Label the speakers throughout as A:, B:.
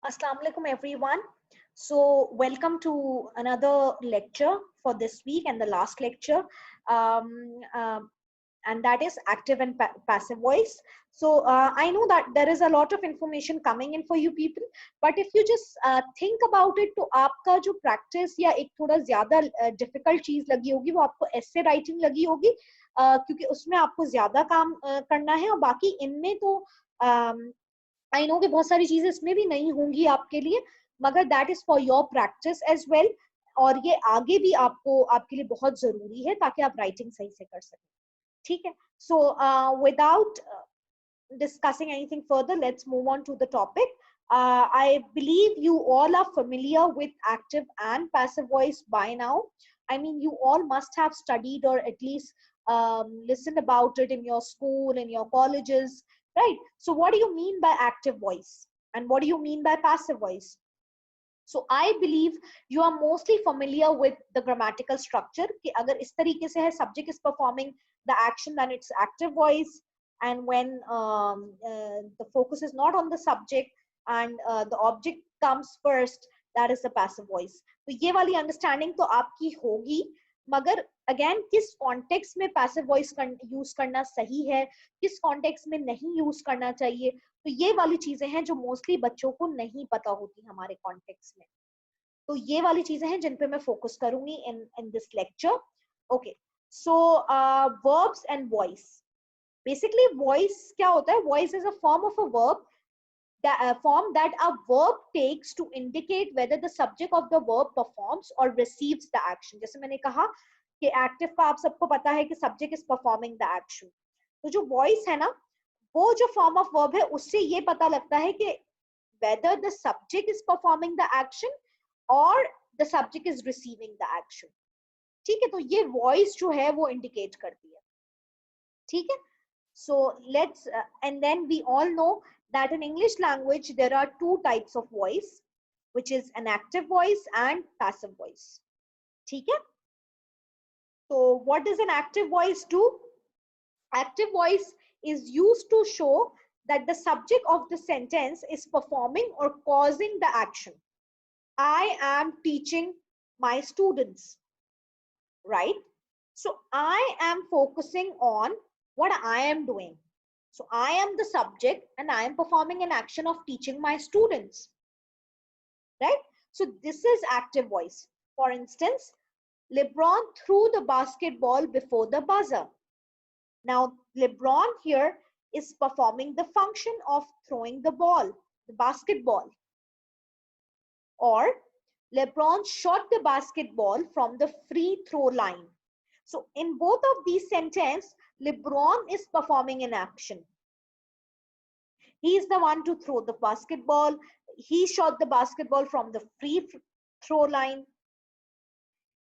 A: Assalamu alaikum everyone. So welcome to another lecture for this week and the last lecture, um, um, and that is active and passive voice. So I know that there is a lot of information coming in for you people, but if you just think about it, तो आपका जो practice या एक थोड़ा ज़्यादा difficult चीज़ लगी होगी वो आपको essay writing लगी होगी, क्योंकि उसमें आपको ज़्यादा काम करना है और बाकी इनमें तो आई नो कि बहुत सारी चीजें इसमें भी नहीं होंगी आपके लिए, मगर that is for your practice as well, और ये आगे भी आपके लिए बहुत जरूरी है ताकि आप राइटिंग सही से कर सकें. ठीक है. So without discussing anything further, let's move on to the topic. I believe you all are familiar with active and passive voice by now. I mean, you all must have studied or at least listened about it in your school, in your colleges, right? So what do you mean by active voice and what do you mean by passive voice? So I believe you are mostly familiar with the grammatical structure कि अगर इस तरीके से है, subject is performing the action, then it's active voice, and when the focus is not on the subject and the object comes first, that is the passive voice. तो ये वाली understanding तो आपकी होगी, मगर अगेन किस कॉन्टेक्स्ट में passive voice use करना सही है, किस कॉन्टेक्स्ट में नहीं यूज करना चाहिए, तो ये वाली चीजें हैं जो मोस्टली बच्चों को नहीं पता होती हमारे कॉन्टेक्स्ट में. तो ये वाली चीजें हैं जिन पे मैं फोकस करूंगी in this lecture. Okay. So verbs and voice. Basically voice क्या होता है? Voice is a form of a verb, form that a verb takes to indicate whether the subject of the verb performs or receives the action. जैसे मैंने कहा कि active का आप सबको पता है कि subject is performing the action. तो जो वॉइस है ना, वो जो फॉर्म ऑफ वर्ब है उससे ये पता लगता है कि whether the subject is performing the action or the subject is receiving the action. ठीक है. तो ये वॉइस जो है वो इंडिकेट करती है. ठीक है. So let's and then we all know that in English language there are two types of voice, which is an active voice and passive voice. ठीक है. So what does an active voice do? Active voice is used to show that the subject of the sentence is performing or causing the action. I am teaching my students, right? So I am focusing on what I am doing. So I am the subject and I am performing an action of teaching my students, right? So this is active voice. For instance, LeBron threw the basketball before the buzzer. Now, LeBron here is performing the function of throwing the ball, the basketball. Or LeBron shot the basketball from the free throw line. So in both of these sentences, LeBron is performing an action. He is the one to throw the basketball. He shot the basketball from the free throw line.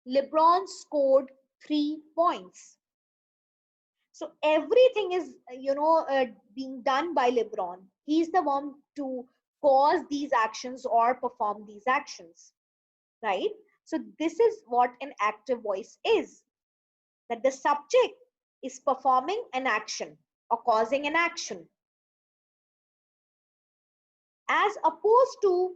A: LeBron scored 3 points. So everything is, being done by LeBron. He's the one to cause these actions or perform these actions, right? So this is what an active voice is, that the subject is performing an action or causing an action. As opposed to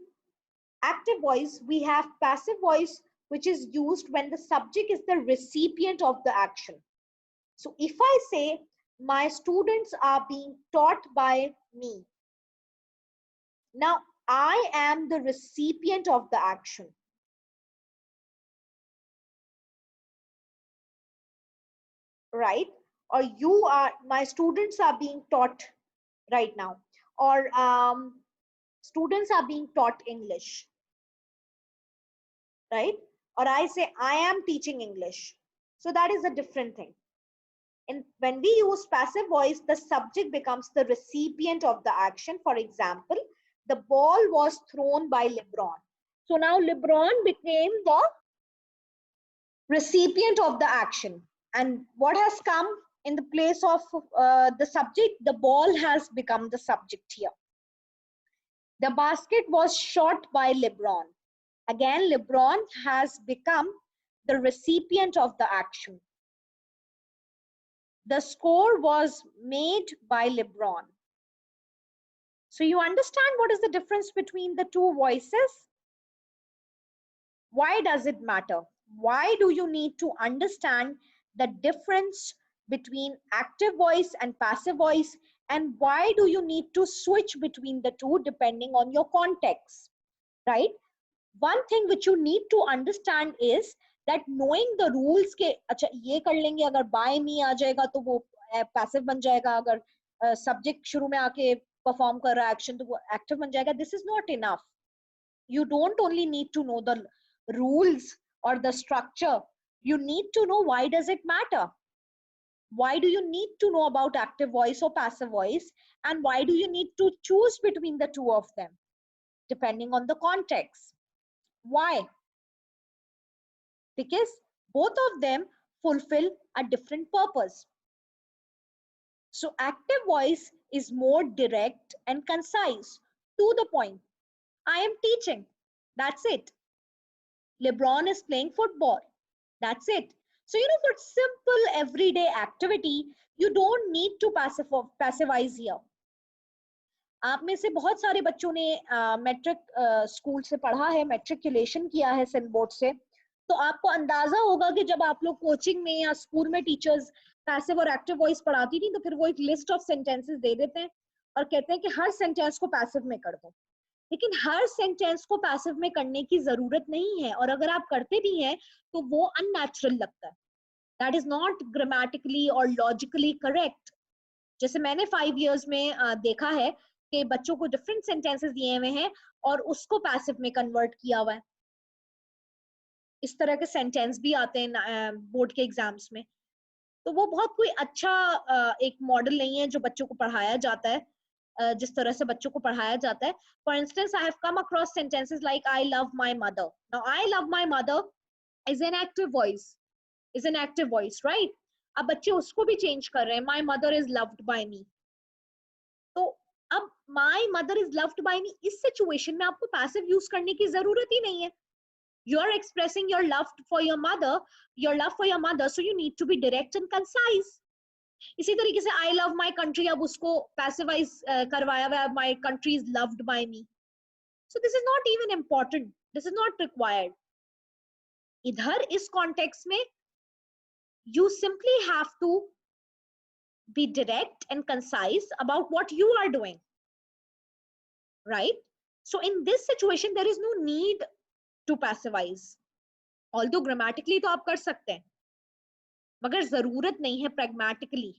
A: active voice, we have passive voice, which is used when the subject is the recipient of the action. So if I say, my students are being taught by me, now I am the recipient of the action. Right? Or you are, my students are being taught right now. Or students are being taught English. Right? Or I say, I am teaching English. So that is a different thing. And when we use passive voice, the subject becomes the recipient of the action. For example, the ball was thrown by LeBron. So now LeBron became the recipient of the action. And what has come in the place of the subject? The ball has become the subject here. The basket was shot by LeBron. Again, LeBron has become the recipient of the action. The score was made by LeBron. So you understand what is the difference between the two voices? Why does it matter? Why do you need to understand the difference between active voice and passive voice? And why do you need to switch between the two depending on your context, right? One thing which you need to understand is that knowing the rules के अच्छा ये कर लेंगे अगर by me आ जाएगा तो वो passive बन जाएगा, अगर subject शुरू में आके perform कर रहा है action तो वो active बन जाएगा. This is not enough. You don't only need to know the rules or the structure. You need to know why does it matter. Why do you need to know about active voice or passive voice, and why do you need to choose between the two of them depending on the context? Why? Because both of them fulfill a different purpose. So active voice is more direct and concise, to the point. I am teaching. That's it. LeBron is playing football. That's it. So, for simple everyday activity, you don't need to passivize here. आप में से बहुत सारे बच्चों ने matric school से पढ़ा है, मैट्रिकुलेशन किया है सेंट बोर्ड से, तो आपको अंदाजा होगा कि जब आप लोग कोचिंग में या स्कूल में टीचर्स पैसिव और एक्टिव वॉइस पढ़ाती थी तो फिर वो एक लिस्ट ऑफ सेंटेंसेस दे देते हैं और कहते हैं कि हर सेंटेंस को पैसिव में कर दो. लेकिन हर सेंटेंस को पैसिव में करने की जरूरत नहीं है, और अगर आप करते भी हैं तो वो अननेचुरल लगता है. दैट इज नॉट ग्रामेटिकली और लॉजिकली करेक्ट. जैसे मैंने 5 इयर्स में देखा है कि बच्चों को डिफरेंट सेंटेंसेस दिए हुए हैं और उसको पैसिव में कन्वर्ट किया हुआ है. इस तरह के सेंटेंस भी आते हैं बोर्ड के एग्जाम्स में. तो वो बहुत कोई अच्छा एक मॉडल नहीं है जो बच्चों को पढ़ाया जाता है, जिस तरह से बच्चों को पढ़ाया जाता है. For instance, I have come across sentences like I love my mother. Now I love my mother is an active voice, right? अब बच्चे उसको भी चेंज कर रहे हैं, my mother is loved by me. तो अब my mother is loved by me, इस सिचुएशन में आपको पैसिव यूज करने की जरूरत ही नहीं है. You are expressing your love for your mother, so you need to be direct and concise. इसी तरीके से I love my country, अब उसको पैसिवाइज करवाया हुआ है, my country is loved by me. So this is not even important, this is not required. इधर इस context में you simply have to be direct and concise about what you are doing, right? So in this situation there is no need to passivize, although grammatically तो आप कर सकते हैं मगर जरूरत नहीं है pragmatically.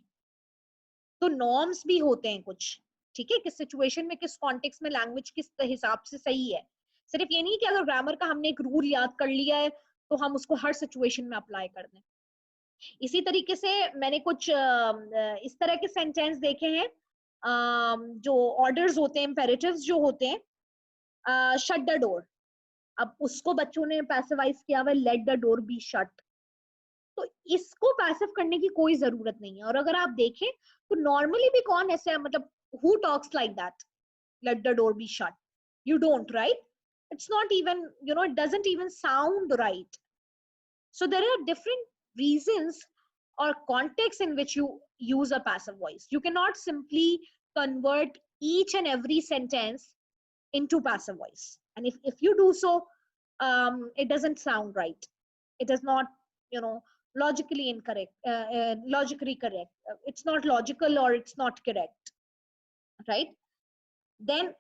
A: तो नॉर्म्स भी होते हैं कुछ, ठीक है, किस सिचुएशन में किस कॉन्टेक्स्ट में लैंग्वेज किस हिसाब से सही है. सिर्फ ये नहीं कि अगर ग्रामर का हमने एक रूल याद कर लिया है तो हम उसको हर सिचुएशन में अप्लाई कर दें. इसी तरीके से मैंने कुछ इस तरह के सेंटेंस देखे हैं जो ऑर्डर्स होते हैं, इम्पेरेटिव्स जो होते हैं, शट द डोर. अब उसको बच्चों ने पैसिवाइज किया हुआ, let the door be shut. तो इसको पैसिव करने की कोई जरूरत नहीं है. और अगर आप देखें तो नॉर्मली भी कौन ऐसे, मतलब who talks like that, let the door be shut? You don't, right? It's not even, it doesn't even sound right. So there are different reasons or contexts in which you use a passive voice. You cannot simply convert each and every sentence into passive voice, and if you do so, it doesn't sound right. It is not, logically incorrect, logically correct. It's not logical or it's not correct, right? Then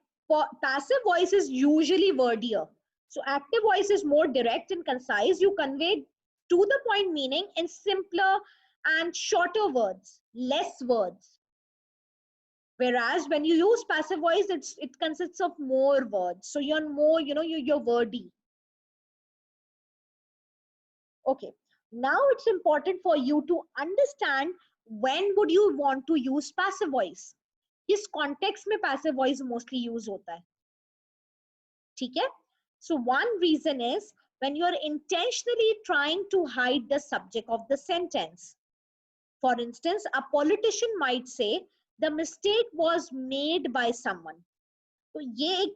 A: passive voice is usually wordier. So active voice is more direct and concise. You convey to the point meaning in simpler and shorter words, less words. Whereas when you use passive voice, it consists of more words. So you're more, you're wordy. Okay. Now it's important for you to understand when would you want to use passive voice. किस context में passive voice mostly use होता है, ठीक है? So one reason is when you are intentionally trying to hide the subject of the sentence. For instance, a politician might say, the mistake was made by someone. तो ये एक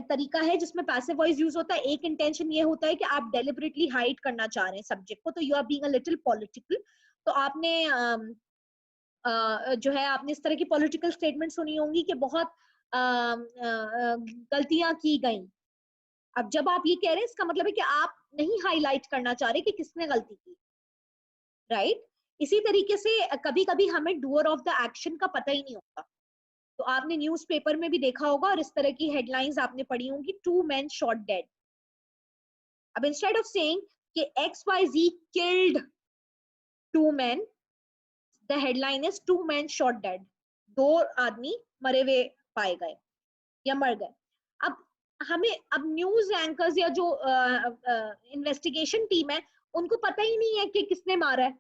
A: तरीका है जिसमें पैसिव वॉइस यूज होता है. एक intention ये होता है कि आप डेलिबरेटली हाइड करना चाह रहे हैं सब्जेक्ट को, तो you are being a little political. तो आपने जो है आपने इस तरह की पॉलिटिकल स्टेटमेंट सुनी होंगी कि बहुत गलतियां की गई। अब जब आप ये कह रहे हैं इसका मतलब है कि आप नहीं हाईलाइट करना चाह रहे कि किसने गलती की, राइट? इसी तरीके से कभी कभी हमें डूअर ऑफ द एक्शन का पता ही नहीं होता। तो आपने न्यूज़पेपर में भी देखा होगा और इस तरह की हेडलाइंस आपने पढ़ी होंगी, 2 men shot dead। अब इंस्टेड ऑफ सेइंग कि XYZ killed 2 men, the headline is 2 men shot dead। 2 आदमी मरे हुए पाए गए या मर गए। अब हमें अब न्यूज एंकर्स या जो इन्वेस्टिगेशन टीम है उनको पता ही नहीं है कि किसने मारा है,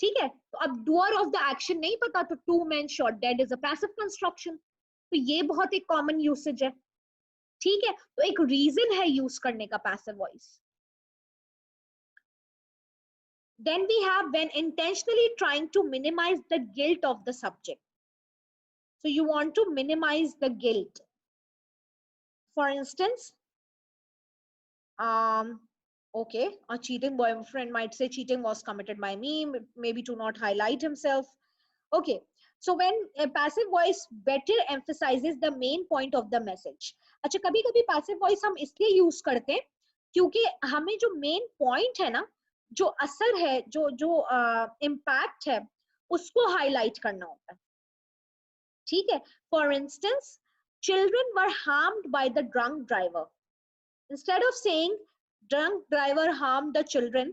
A: ठीक है? तो अब डूअर ऑफ द एक्शन नहीं पता, तो 2 men shot dead is a passive construction. तो ये बहुत एक कॉमन यूसेज है, ठीक है? तो एक रीजन है यूज करने का passive voice. Then we have when intentionally trying to minimize the guilt of the subject. So you want to minimize the guilt. For instance, okay, a cheating boyfriend might say cheating was committed by me, maybe to not highlight himself. Okay, so when a passive voice better emphasizes the main point of the message. अच्छा, कभी कभी passive voice हम इसलिए use करते हैं क्योंकि हमें जो मेन पॉइंट है ना, जो असर है, जो जो इम्पैक्ट है, उसको हाईलाइट करना होता है, ठीक है? For instance, children were harmed by the drunk driver. Instead of saying drunk driver harmed the children,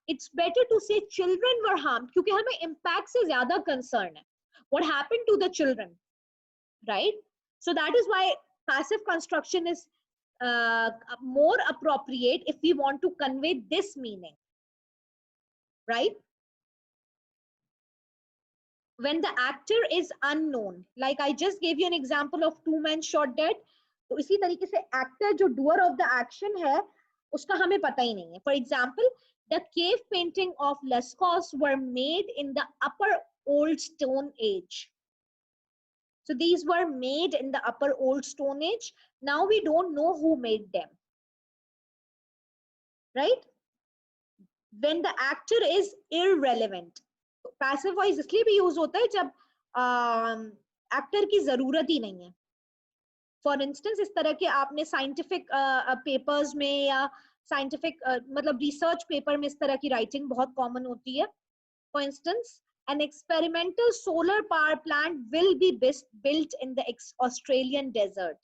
A: it's better to say children were harmed, क्योंकि हमें impact से ज्यादा concern है what happened to the children, right? So that is why passive construction is more appropriate if we want to convey this meaning, right? When the actor is unknown, like I just gave you an example of 2 men shot dead, तो इसी तरीके से actor जो doer of the action है उसका हमें पता ही नहीं है। For example, the cave painting of Lascaux were made in the upper old stone age. So these were made in the upper old stone age. Now we don't know who made them, right? When the actor is irrelevant, passive voice इसलिए भी use होता है जब actor की जरूरत ही नहीं है। For instance, इस तरह के आपने साइंटिफिक पेपर्स में या साइंटिफिक मतलब रिसर्च पेपर में इस तरह की राइटिंग बहुत कॉमन होती है। For instance, an experimental solar power plant will be built in the Australian desert.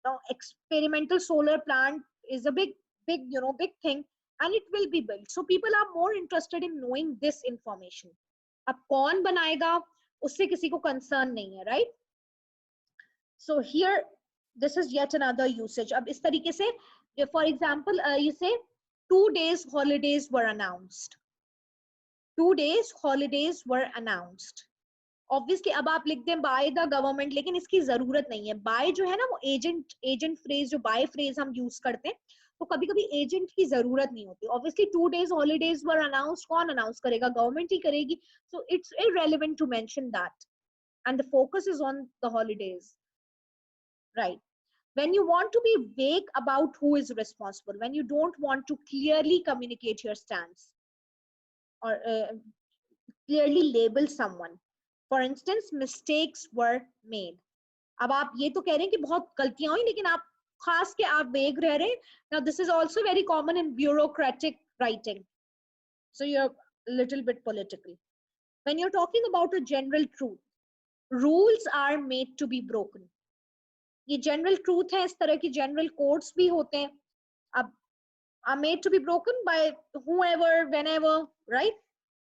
A: Now, experimental solar plant is a big thing, and it will be built. So people are more interested in knowing this information. अब कौन बनाएगा उससे किसी को concern नहीं है, right? So here, this is yet another usage. अब इस तरीके से, for example, you say 2 days holidays were announced. 2 days holidays were announced. Obviously अब आप लिख दें by the government, लेकिन इसकी जरूरत नहीं है। by जो है ना वो एजेंट फ्रेज, जो by फ्रेज हम यूज करते हैं, तो कभी कभी एजेंट की जरूरत नहीं होती। Obviously 2 days holidays were announced, कौन अनाउंस करेगा? गवर्नमेंट ही करेगी। So it's irrelevant to mention that, and the focus is on the holidays, right? When you want to be vague about who is responsible, when you don't want to clearly communicate your stance or clearly label someone, for instance, mistakes were made. अब आप ये तो कह रहे हैं कि बहुत गलतियां हुई, लेकिन आप खास के आप वेग रह रहे हैं। Now this is also very common in bureaucratic writing, so you're a little bit political. When you're talking about a general truth, rules are made to be broken. ये general truth है, इस तरह की general codes भी होते हैं। अब are made to be broken by whoever, whenever, right?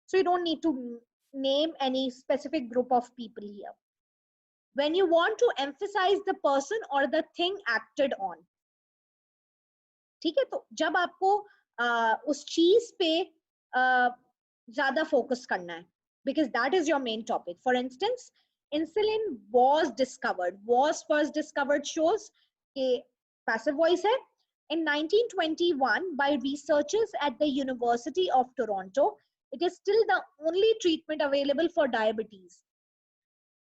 A: So you don't need to name any specific group of people here. When you want to emphasize the person or the thing acted on, ठीक है? तो जब आपको उस चीज पे ज्यादा focus करना है, because that is your main topic. For instance, insulin was discovered. Was first discovered shows कि passive voice है। In 1921 by researchers at the University of Toronto, it is still the only treatment available for diabetes.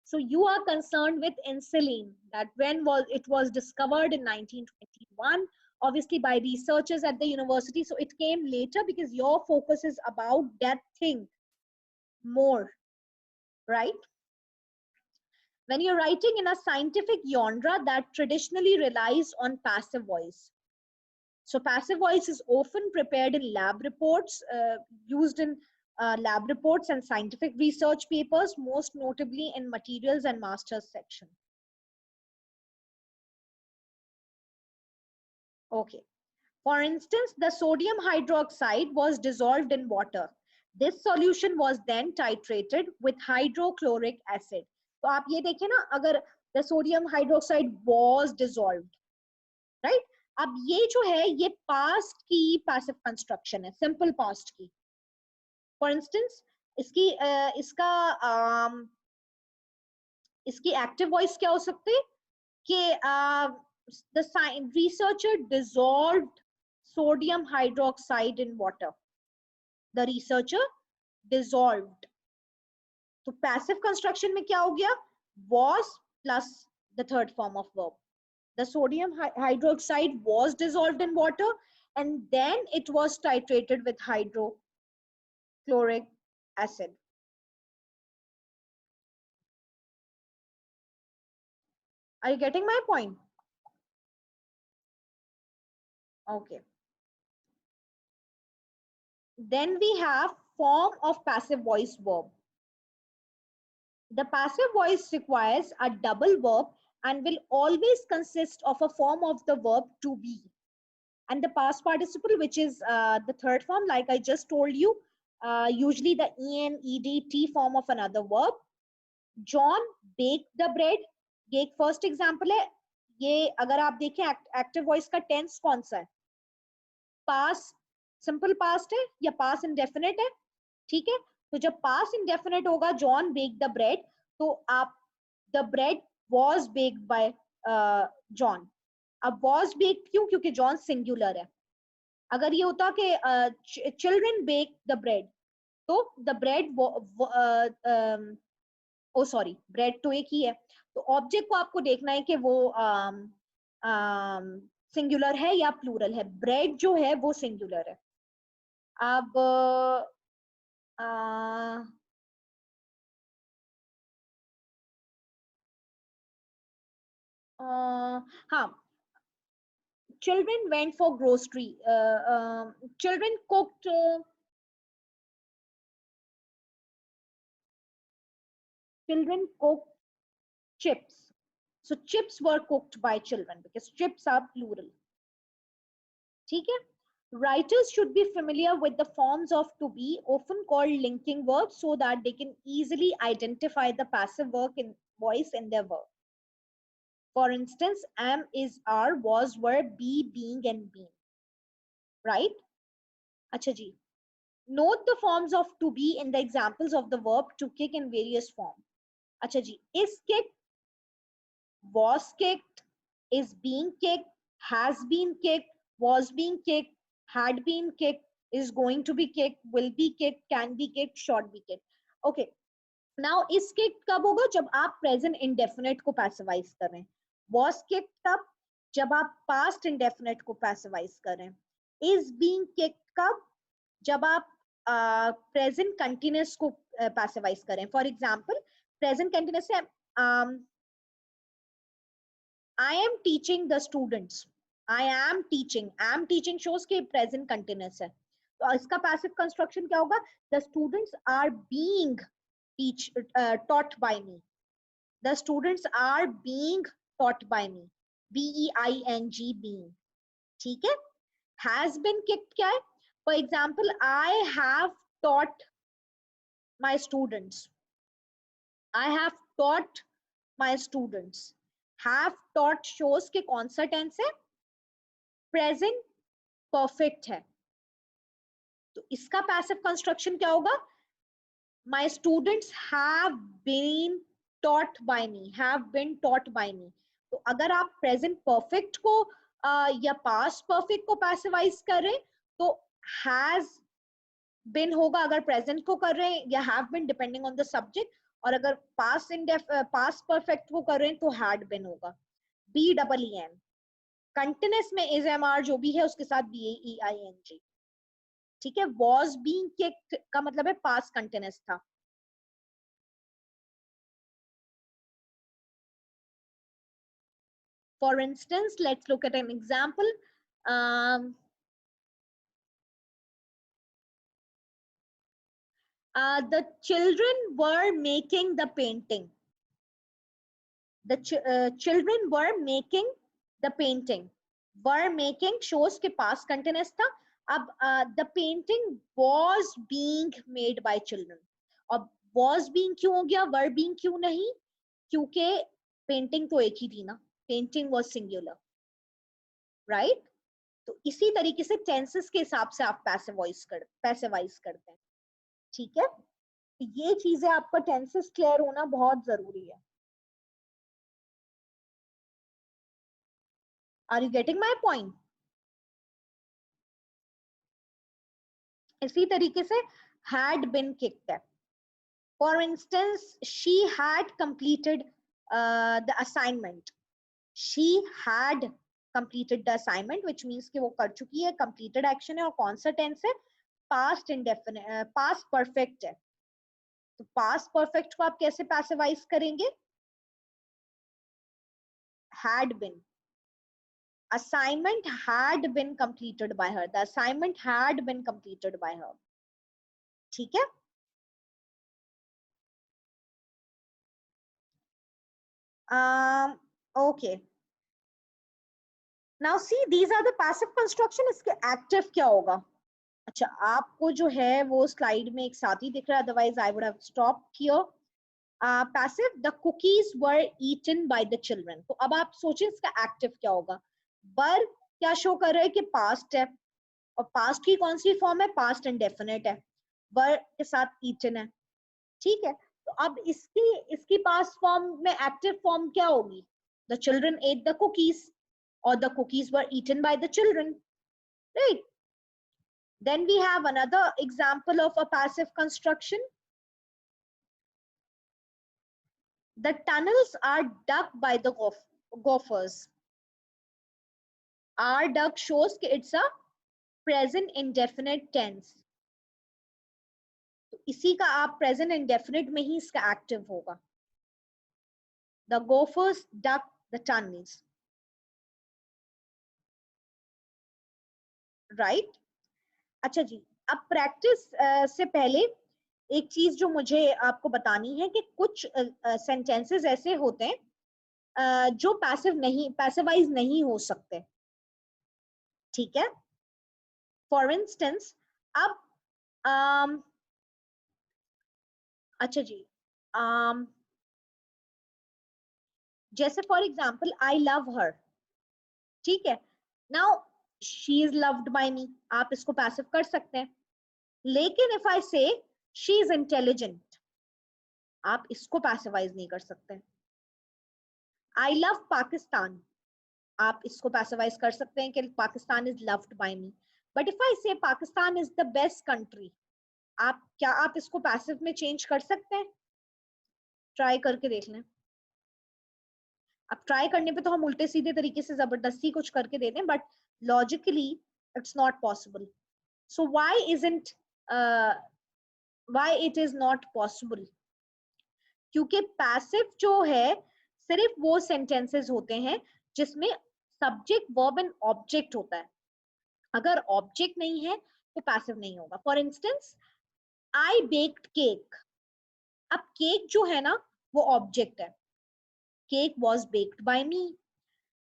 A: So you are concerned with insulin, that when it was discovered in 1921, obviously by researchers at the university. So it came later because your focus is about that thing more, right? when you're writing in a scientific genre that traditionally relies on passive voice. So passive voice is often prepared in lab reports, used in lab reports and scientific research papers, most notably in materials and masters section. Okay. For instance, the sodium hydroxide was dissolved in water. This solution was then titrated with hydrochloric acid. तो आप ये देखें ना, अगर the sodium hydroxide was dissolved, right? अब ये जो है ये past की passive construction है, simple past की. For instance, इसकी active voice क्या हो सकती है कि the researcher dissolved sodium hydroxide in water. The researcher dissolved. तो passive construction में क्या हो गया? Was plus the third form of verb. The sodium hydroxide was dissolved in water and then it was titrated with hydrochloric acid. Are you getting my point? Okay. Then we have form of passive voice verb. The passive voice requires a double verb and will always consist of a form of the verb to be. And the past participle, which is the third form, like I just told you, usually the en, ed, t form of another verb. John baked the bread. ये एक first example है. ये अगर आप देखें active voice का tense कौन सा है? Past, simple past है या past indefinite है? ठीक है, तो जब past indefinite होगा John baked the bread, तो आप the bread was baked by John. अब was baked क्यों? क्योंकि John singular है. अगर ये होता कि children baked the bread, तो the bread oh sorry bread तो एक ही है, तो ऑब्जेक्ट को आपको देखना है कि वो सिंगुलर है या प्लूरल है. ब्रेड जो है वो सिंगुलर है. अब हाँ, children went for grocery. Children cooked chips. So chips were cooked by children because chips are plural. ठीक है? Writers should be familiar with the forms of to be, often called linking verbs, so that they can easily identify the passive voice in their verb. For instance, am, is, are, was, were, be, being, and been. Right? Acha ji. Note the forms of to be in the examples of the verb to kick in various forms. Acha ji. Is kicked, was kicked, is being kicked, has been kicked, was being kicked, had been kicked, is going to be kicked, will be kicked, can be kicked, should be kicked. Okay. Now, is kicked कब होगा? जब आप present indefinite को passivize कर रहे हैं. Was kicked कब? जब आप past indefinite को passivize कर रहे हैं. Is being kicked कब? जब आप present continuous को passivize कर रहे हैं. For example, present continuous है I am teaching the students. I am teaching. Am teaching shows कि present continuous है. तो इसका passive construction क्या होगा? The students are being taught by me. The students are being taught by me. B-E-I-N-G, being. ठीक है? Has been kicked क्या है? For example, I have taught my students. I have taught my students. Have taught shows के कौन सा tense है? Present perfect है. तो इसका passive construction क्या होगा? My students have been taught by me. Have been taught by me. तो अगर आप present perfect को या past perfect को passivize करें तो has been होगा अगर present को कर रहे हैं, या have been depending on the subject, और अगर past perfect को कर रहे हैं तो had been होगा. B-E-E-N. Continuous में is, am, are जो भी है उसके साथ B-A-E-I-N-G. ठीक है? Was being kicked का मतलब है past continuous था. For instance, let's look at an example. The children were making the painting. The children were making the painting. Were making shows के past continuous था. अब the painting was being made by children. अब was being क्यों हो गया, were being क्यों नहीं? क्योंकि painting तो एक ही थी ना. Painting was singular, right? तो इसी तरीके से tenses के हिसाब से आप passivize करते हैं. ठीक है, ये चीजें आपका टेंसेस क्लियर होना बहुत जरूरी है. Are you getting my point? इसी तरीके से had been kicked है. For instance, she had completed the assignment. She had completed the assignment, which means कि वो कर चुकी है, completed action है, और कौन सा tense है? Past indefinite, past perfect है. तो past perfect को आप कैसे passivize करेंगे? Had been. Assignment had been completed by her. The assignment had been completed by her. ठीक है? Okay. Now see, these are the passive construction. इसके active क्या होगा? अच्छा, आपको जो है वो स्लाइड में एक साथ ही दिख रहा है, otherwise I would have stopped here. Passive, the cookies were eaten by the children. तो अब आप सोचें इसका active क्या होगा? वर क्या शो कर रहा है कि past है, और past की कौन सी फॉर्म है? Past indefinite है, वर के साथ eaten है. ठीक है, तो अब इसकी पास्ट फॉर्म में एक्टिव फॉर्म क्या होगी? The children ate the cookies, or the cookies were eaten by the children, right? Then we have another example of a passive construction. The tunnels are dug by the gophers. Are dug shows कि it's a present indefinite tense. तो इसी का आप present indefinite में ही इसका active होगा. The gophers dug the tunnels. Right? अच्छा जी, अब प्रैक्टिस से पहले एक चीज जो मुझे आपको बतानी है कि कुछ सेंटेंसेस ऐसे होते हैं जो पैसिवाइज नहीं हो सकते. ठीक है, फॉर इंस्टेंस अब अच्छा जी, जैसे for example I love her. ठीक है, now she is loved by me, आप इसको पैसिव कर सकते हैं. लेकिन इफ आई से शी इज इंटेलिजेंट, आप इसको पैसिवाइज नहीं कर सकते. आई लव पाकिस्तान, आप इसको पैसिवाइज कर सकते हैं कि Pakistan is loved by me. But if I say Pakistan is the best country, आप इसको पैसिव में चेंज कर सकते हैं? ट्राई करके देख लें. अब ट्राई करने पे तो हम उल्टे सीधे तरीके से जबरदस्ती कुछ करके दे दें, but logically it's not possible. So why it is not possible? क्योंकि पैसिव जो है सिर्फ वो सेंटेंसेस होते हैं जिसमें सब्जेक्ट, वर्ब एंड ऑब्जेक्ट होता है. अगर ऑब्जेक्ट नहीं है तो पैसिव नहीं होगा. For instance, I baked cake. अब केक जो है ना वो ऑब्जेक्ट है, केक वॉज बेक्ड बाय मी.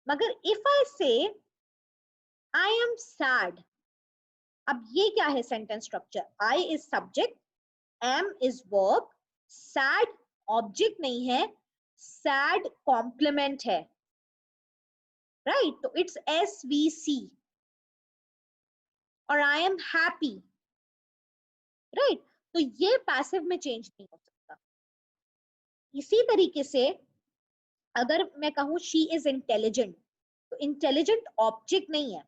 A: मगर इफ आई से आई एम सैड, अब ये क्या है sentence structure? I is subject, am is verb, sad object नहीं है, सैड कॉम्प्लीमेंट है, राइट? तो इट्स SVC. और आई एम हैप्पी, राइट? तो ये पैसिव में चेंज नहीं हो सकता. इसी तरीके से अगर मैं कहूं शी इज इंटेलिजेंट, तो इंटेलिजेंट ऑब्जेक्ट नहीं है,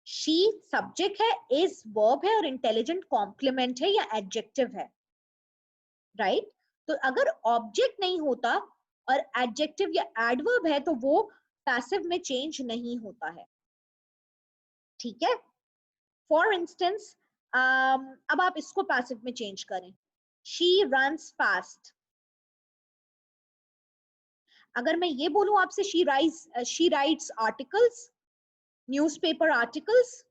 A: शी सब्जेक्ट है, इज वर्ब है, और इंटेलिजेंट कॉम्प्लीमेंट है या एडजेक्टिव है, राइट? तो अगर ऑब्जेक्ट नहीं होता और एडजेक्टिव या एडवर्ब है तो वो पैसिव में चेंज नहीं होता है. ठीक है, फॉर इंस्टेंस अब आप इसको पैसिव में चेंज करें. She runs fast. अगर मैं ये बोलूं आपसे she writes articles, newspaper articles,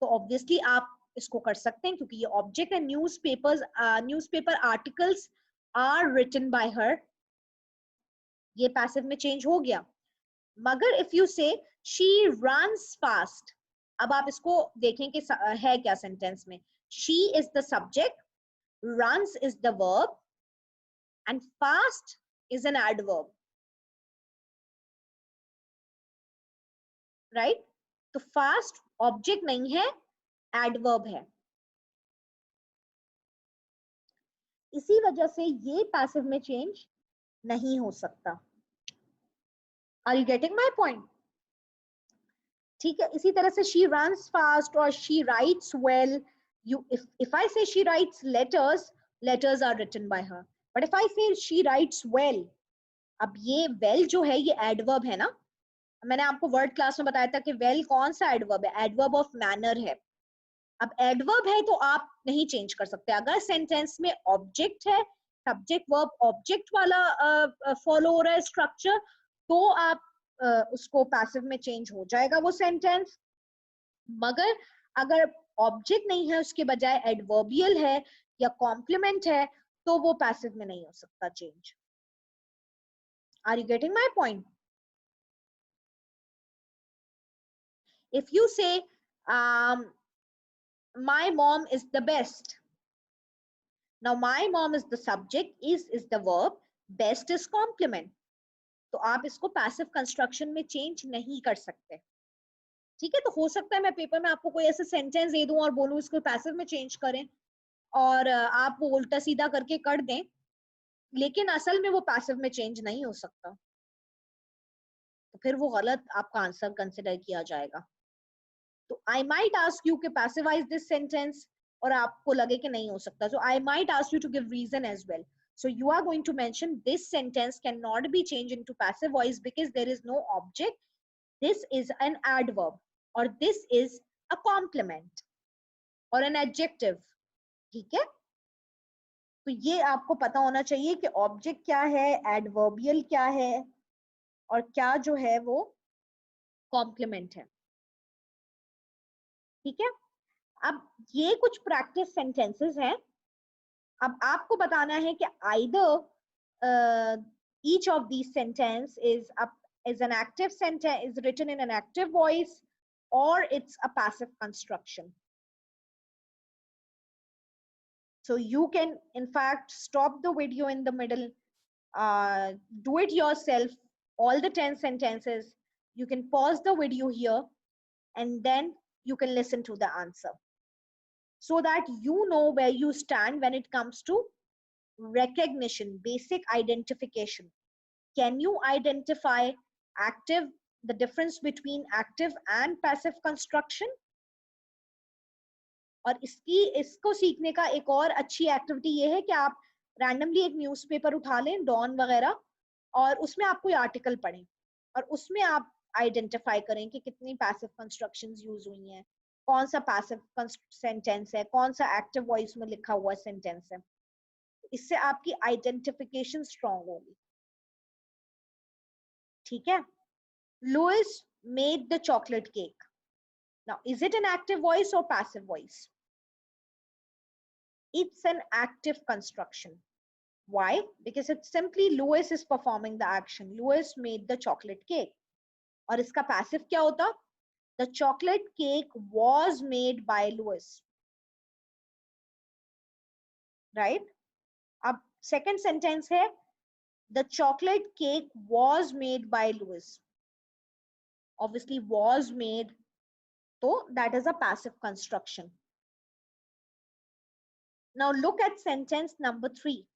A: तो ऑब्वियसली आप इसको कर सकते हैं क्योंकि ये ऑब्जेक्ट है. Newspaper articles are written by her, ये पैसिव में चेंज हो गया. मगर if you say she runs fast, अब आप इसको देखें कि है क्या सेंटेंस में. She is the subject, runs is the verb and fast is an adverb, right. तो फास्ट ऑब्जेक्ट नहीं है, एडवर्ब है. इसी वजह से ये पैसिव में चेंज नहीं हो सकता. Are you getting my point? ठीक है. इसी तरह से she runs fast और she writes well. If I say she writes letters are written by her. But if I say she writes well, अब ये well जो है ये adverb है ना. मैंने आपको वर्ड क्लास में बताया था कि well कौन सा adverb है, adverb of manner है. अब adverb है तो आप नहीं चेंज कर सकते. अगर सेंटेंस में ऑब्जेक्ट है, सब्जेक्ट वर्ब ऑब्जेक्ट वाला फॉलो हो रहा है स्ट्रक्चर, तो आप उसको पैसिव में चेंज हो जाएगा वो सेंटेंस. मगर अगर ऑब्जेक्ट नहीं है, उसके बजाय एडवर्बियल है या कॉम्प्लीमेंट है, तो वो पैसिव में नहीं हो सकता change. Are you getting my point? If you say my mom is the best, now my mom is the subject, is the verb, best is complement, तो आप इसको पैसिव कंस्ट्रक्शन में चेंज नहीं कर सकते. ठीक है. तो हो सकता है मैं पेपर में आपको कोई ऐसे सेंटेंस दे दूं और बोलूं इसको पैसिव में चेंज करें, और आप वो उल्टा सीधा करके कर दें, लेकिन असल में वो पैसिव में चेंज नहीं हो सकता. तो फिर वो गलत आपका आंसर कंसिडर किया जाएगा. तो आई माइट आस्क यू कि पैसिवाइज दिस सेंटेंस, और आपको लगे कि नहीं हो सकता, so I might ask you to give reason as well. So you are going to mention this sentence cannot be changed into passive voice because there is no object, this is an adverb, or this is a complement or an adjective. ठीक है. तो ये आपको पता होना चाहिए कि object क्या है, एडवर्बियल क्या है, और क्या जो है वो कॉम्प्लीमेंट है. ठीक है. अब ये कुछ प्रैक्टिस सेंटेंसेस हैं. अब आपको बताना है कि either each of these sentence is an active sentence, is written in an active voice, or it's a passive construction. So you can in fact stop the video in the middle, do it yourself, all the 10 sentences. You can pause the video here and then you can listen to the answer, so that you know where you stand when it comes to recognition, basic identification. Can you identify the difference between active and passive construction? और इसको सीखने का एक और अच्छी activity ये है कि आप रैंडमली एक न्यूज़पेपर उठा लें, डॉन वगैरह, और उसमें आप कोई आर्टिकल पढ़ें और उसमें आप आइडेंटिफाई करें कि कितनी पैसिव कंस्ट्रक्शंस यूज हुई हैं, कौन सा पैसिव सेंटेंस है, कौन सा एक्टिव वॉइस में लिखा हुआ सेंटेंस है. इससे आपकी आइडेंटिफिकेशन स्ट्रांग होगी. ठीक है. Louis made the chocolate cake. Now, is it an active voice or passive voice? It's an active construction. Why? Because it's simply Louis is performing the action. Louis made the chocolate cake. और इसका passive क्या होता? The chocolate cake was made by Louis. Right? अब second sentence है, the chocolate cake was made by Louis. Obviously was made, so that is a passive construction. Now look at sentence number 3.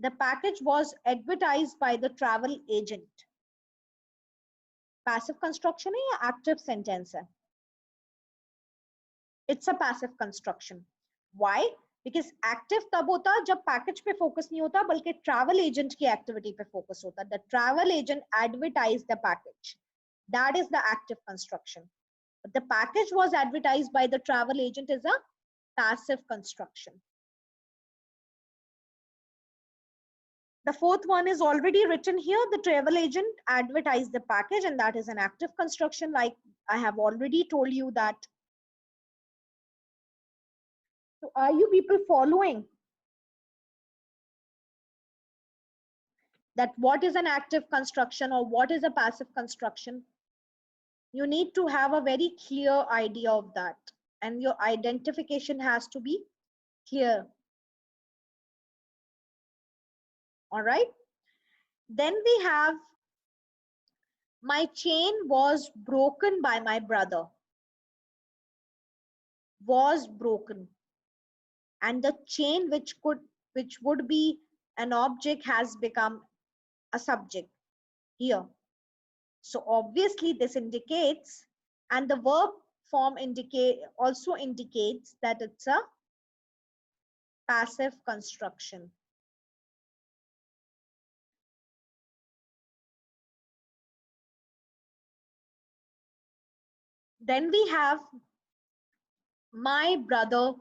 A: The package was advertised by the travel agent. Passive construction है या active sentence है? It's a passive construction. Why? Because active तब होता जब package पे focus नहीं होता बल्कि ट्रैवल एजेंट की एक्टिविटी पे फोकस होता. The travel agent advertised the package. That is the active construction. But the package was advertised by the travel agent is a passive construction. The fourth one is already written here. The travel agent advertised the package, and that is an active construction, like I have already told you that. So are you people following that what is an active construction or what is a passive construction? You need to have a very clear idea of that, and your identification has to be clear. All right. Then we have, my chain was broken by my brother. Was broken. And the chain which would be an object has become a subject here. So obviously this indicates, and the verb form also indicates that it's a passive construction. Then we have, my brother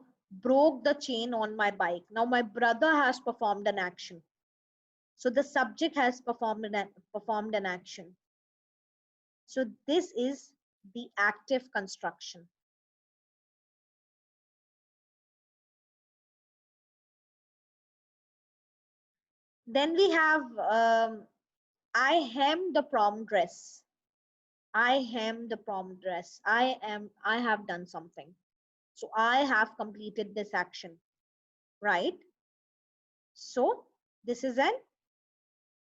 A: broke the chain on my bike. Now my brother has performed an action. So the subject has performed an action. So this is the active construction. Then we have, I hem the prom dress. I hem the prom dress. I have done something. So I have completed this action, right? So this is an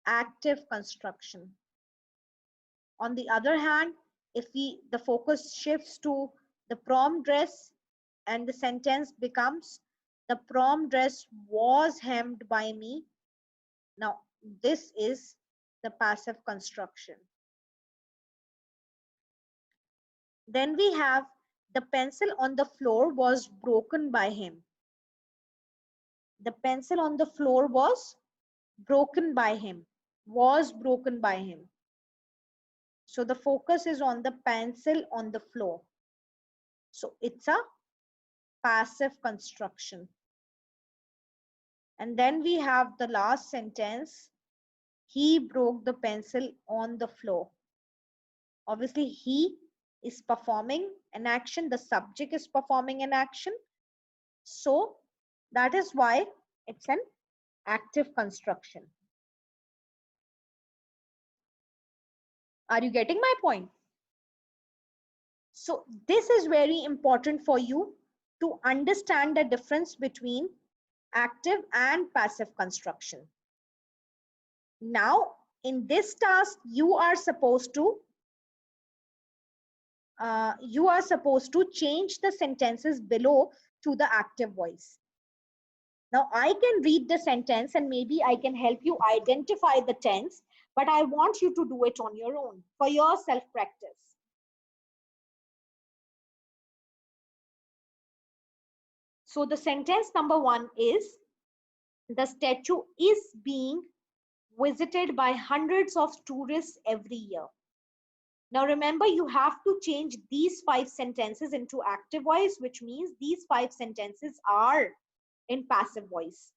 A: active construction. On the other hand, if the focus shifts to the prom dress and the sentence becomes, the prom dress was hemmed by me. Now this is the passive construction. Then we have, the pencil on the floor was broken by him. The pencil on the floor was broken by him. Was broken by him. So the focus is on the pencil on the floor. So it's a passive construction. And then we have the last sentence, he broke the pencil on the floor. Obviously, he is performing an action, the subject is performing an action. So that is why it's an active construction. Are you getting my point? So this is very important for you to understand the difference between active and passive construction. Now, in this task, you are supposed to change the sentences below to the active voice. Now, I can read the sentence and maybe I can help you identify the tense, but I want you to do it on your own for your self-practice. So the sentence number 1 is, the statue is being visited by hundreds of tourists every year. Now remember, you have to change these 5 sentences into active voice, which means these 5 sentences are in passive voice.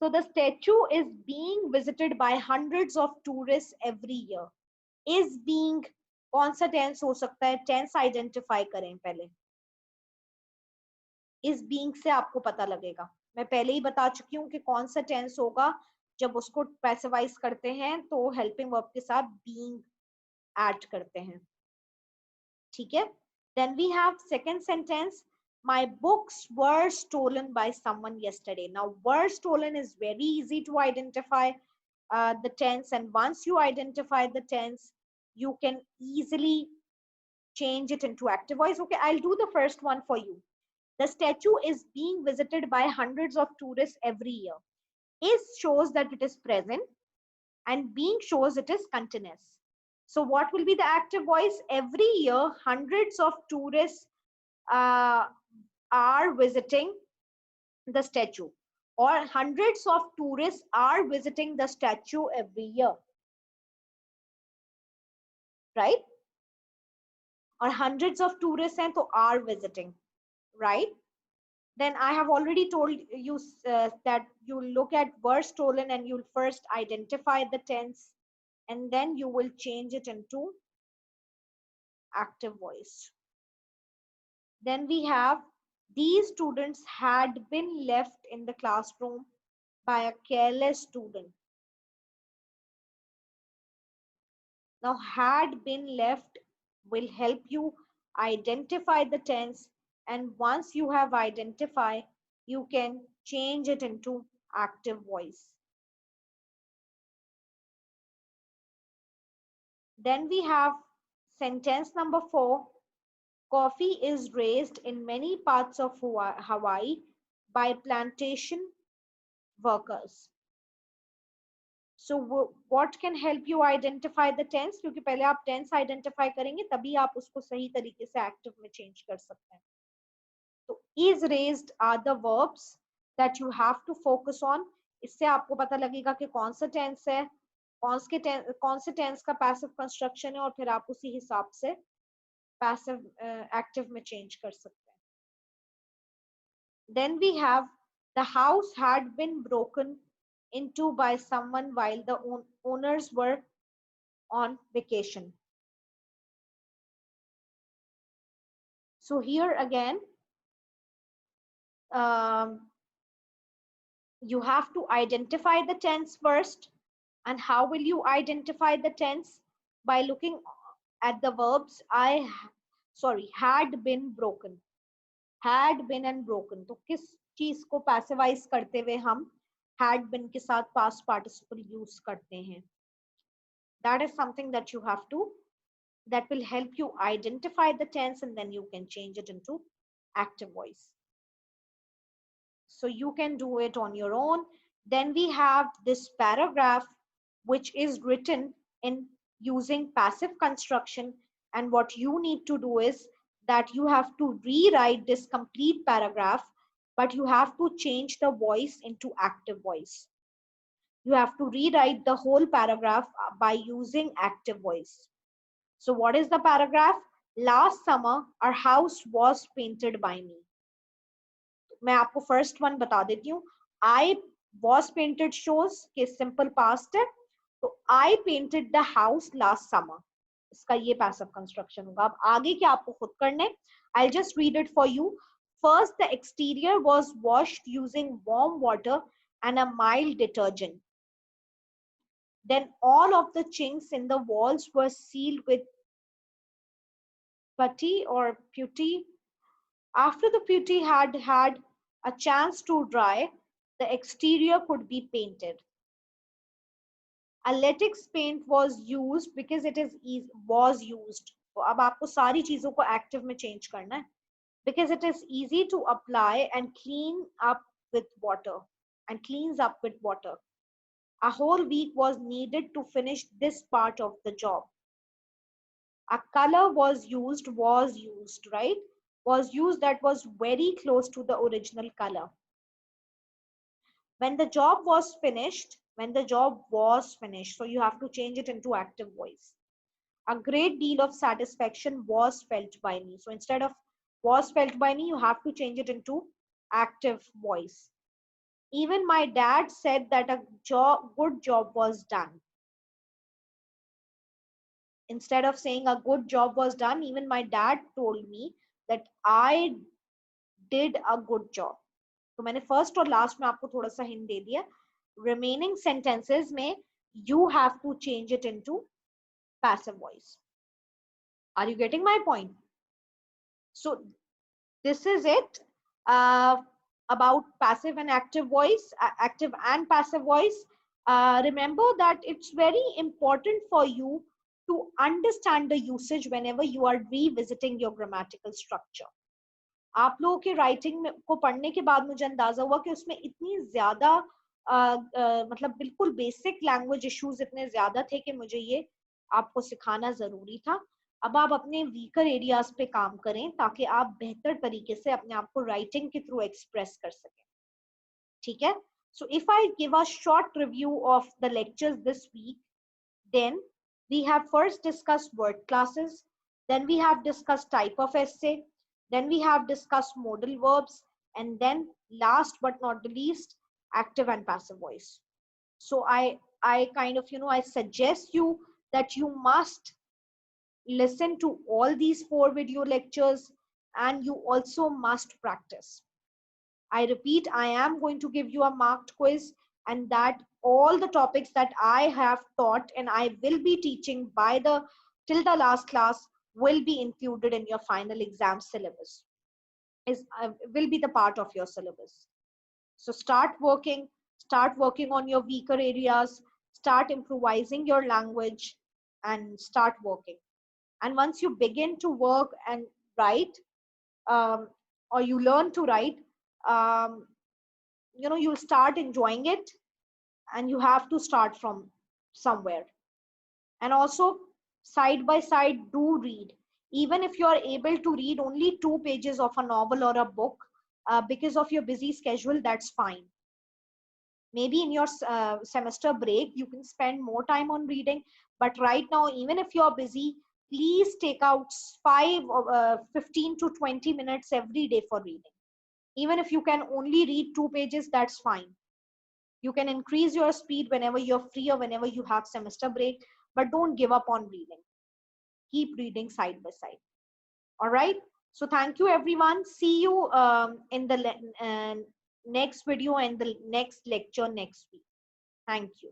A: So the statue is being visited by hundreds of tourists every year. Is being, कौन सा tense हो सकता है? Tense identify करें पहले. Is being से आपको पता लगेगा. मैं पहले ही बता चुकी हूँ कि कौन सा tense होगा जब उसको पैसिवाइज करते हैं तो हेल्पिंग वर्ब के साथ being ऐड करते हैं. ठीक है? Then we have second sentence, my books were stolen by someone yesterday. Now were stolen is very easy to identify the tense, and once you identify the tense, you can easily change it into active voice. Okay, I'll do the first one for you. The statue is being visited by hundreds of tourists every year. Is shows that it is present and being shows it is continuous. So what will be the active voice? Every year, hundreds of tourists are visiting the statue, or hundreds of tourists are visiting the statue every year, right? Or hundreds of tourists and so are visiting, right? Then I have already told you that you look at were stolen and you'll first identify the tense, and then you will change it into active voice. Then we have these students had been left in the classroom by a careless student. Now, had been left will help you identify the tense, and once you have identified, you can change it into active voice. Then we have sentence number 4. Coffee is raised in many parts of Hawaii by plantation workers. So what can help you identify the tense? क्योंकि पहले आप tense identify करेंगे तभी आप उसको सही तरीके से active में change कर सकते हैं. तो is raised are the verbs that you have to focus on. इससे आपको पता लगेगा कि कौन सा tense है, कौन से tense का passive construction है, और फिर आप उसी हिसाब से passive active में change कर सकते हैं. Then we have the house had been broken into by someone while the owners were on vacation. So here again, you have to identify the tense first. And how will you identify the tense? By looking at the verbs had been broken, had been and broken. तो किस चीज को passivise करते हुए हम had been के साथ past participle use करते हैं? That is something that you have to, that will help you identify the tense, and then you can change it into active voice. So you can do it on your own. Then we have this paragraph which is written in using passive construction, and what you need to do is that you have to rewrite this complete paragraph, but you have to change the voice into active voice. You have to rewrite the whole paragraph by using active voice. So what is the paragraph? Last summer our house was painted by me. मैं आपको first one बता देती हूँ. I was painted shows कि simple past है, तो I painted the house last summer. इसका ये passive construction होगा. अब आगे क्या आपको खुद करना है? I'll just read it for you. First, the exterior was washed using warm water and a mild detergent. Then all of the chinks in the walls were sealed with putty or putty. After the putty had had a chance to dry, the exterior could be painted. A latex paint was used because it is was used. तो अब आपको सारी चीजों को active में change करना है. Because it is easy to apply and clean up with water, and cleans up with water. A whole week was needed to finish this part of the job. A color was used, right? Was used that was very close to the original color. When the job was finished, so you have to change it into active voice. A great deal of satisfaction was felt by me. So instead of was felt by me, you have to change it into active voice. Even my dad said that a good job was done. Instead of saying a good job was done, even my dad told me that I did a good job. तो मैंने first और last में आपको थोड़ा सा hint दे दिया. Remaining sentences में you have to change it into passive voice. Are you getting my point? So this is it about passive and active voice, active and passive voice. Remember that it's very important for you to understand the usage whenever you are revisiting your grammatical structure. आप लोगों के writing को पढ़ने के बाद मुझे अंदाजा हुआ कि उसमें इतनी ज्यादा मतलब बिल्कुल बेसिक लैंग्वेज इश्यूज इतने ज्यादा थे कि मुझे ये आपको सिखाना जरूरी था. अब आप अपने वीकर एरियाज पे काम करें ताकि आप बेहतर तरीके से अपने आप को राइटिंग के थ्रू एक्सप्रेस कर सकें. ठीक है? So if I give a short review of the lectures this week, then we have first discussed word classes, then we have discussed type of essay, then we have discussed modal verbs, And then last but not the least, active and passive voice. So I kind of, I suggest you that you must listen to all these 4 video lectures, and you also must practice. I repeat, I am going to give you a marked quiz, and that all the topics that I have taught and I will be teaching by the till the last class will be included in your final exam syllabus. Is will be the part of your syllabus. So start working on your weaker areas, start improvising your language, and start working. And once you begin to work and write, um, or you learn to write, um, you'll start enjoying it, and you have to start from somewhere. And also, side by side, do read. Even if you are able to read only 2 pages of a novel or a book, because of your busy schedule, that's fine. Maybe in your semester break you can spend more time on reading, but right now, even if you're busy, please take out 15 to 20 minutes every day for reading. Even if you can only read 2 pages, that's fine. You can increase your speed whenever you're free or whenever you have semester break, but don't give up on reading. Keep reading side by side. All right. So thank you, everyone. See you in the next video and the next lecture next week. Thank you.